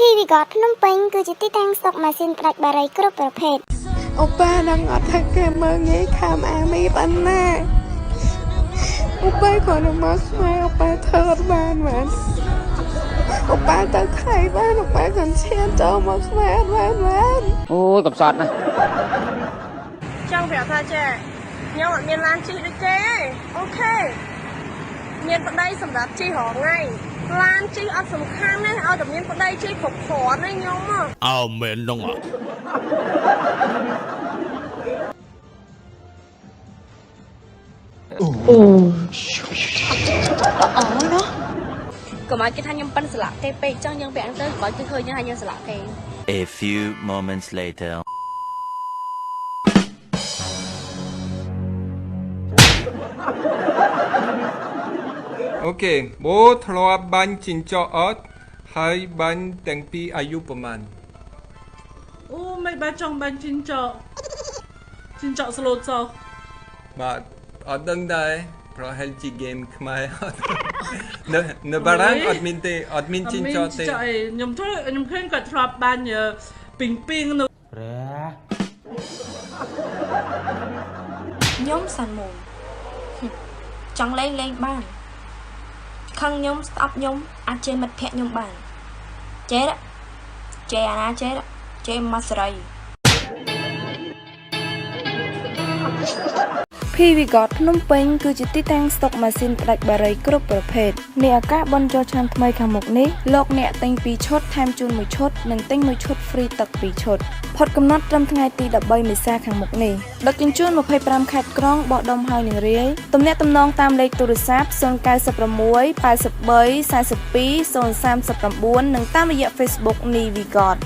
PV កតភ្នំពេញគឺជាទីតាំងស្តុកម៉ាស៊ីនផ្ដាច់បារីគ្រប់ប្រភេទអូប៉ាđangអត់ថាគេមើងងាយខាំអាមីបានណាអូប៉ាគាត់មកស្មាអូប៉ាធ្វើអត់បានអូប៉ាទៅខៃបានអូប៉ាគាត់ឈានចូលមកស្មាអត់បានអូយកំសត់ណាស់ចង់ប្រាប់ថាចេះខ្ញុំអត់មានឡានជិះដូចគេទេអូខេមានប្តីសម្រាប់ជិះរងថ្ងៃឡានជិះអត់សំខាន់ទេឲ្យតែមានប្តីជិះគ្រប់គ្រាន់ទេខ្ញុំអើមែនហ្នឹងកុំឲ្យគេថាខ្ញុំប៉ិនស្លាកគេពេកចឹងយើងពាក់ទៅបើគេឃើញថាយើងស្លាកគេ A few moments laterអូខេបូធ្លាប់បាញ់ជីងចក់អត់ហើយបាញ់ទាំងពីរអាយុប្រមាណអូមិនបាច់ចង់បាញ់ជីងចក់ស្លូតសោះបាទអត់ដឹងដែរប្រហែលជាហ្គេមខ្មែរនៅបារាំងអត់មានទេអត់មានជីងចក់ទេខ្ញុំឃើញគាត់ធ្លាប់បាញ់ពីងនៅខ្ញុំសាន់មូនចង់លេងបានខឹងខ្ញុំស្អប់ខ្ញុំអាចជេរមិត្តភក្តិខ្ញុំបានចេះអាណាចេះមកស្រី PV កតភ្នំពេញគឺជាទីតាំងស្តុកម៉ាស៊ីនផ្ដាច់បារីគ្រប់ប្រភេទមានឱកាសបន់ចូលឆ្នាំថ្មីខាងមុខនេះលោកអ្នកទិញ2ឈុតថែមជូន1ឈុតនិងទិញ1ឈុតហ្វ្រីទឹក2ឈុតផុតកំណត់ត្រឹមថ្ងៃទី13មេសាខាងមុខនេះដឹកជញ្ជូន25ខេត្តក្រុងបោះដុំហើយនឹងរាយទំនាក់ទំនងតាមលេខទូរស័ព្ទ096 83 42 039និងតាមរយៈ Facebook នីវីកត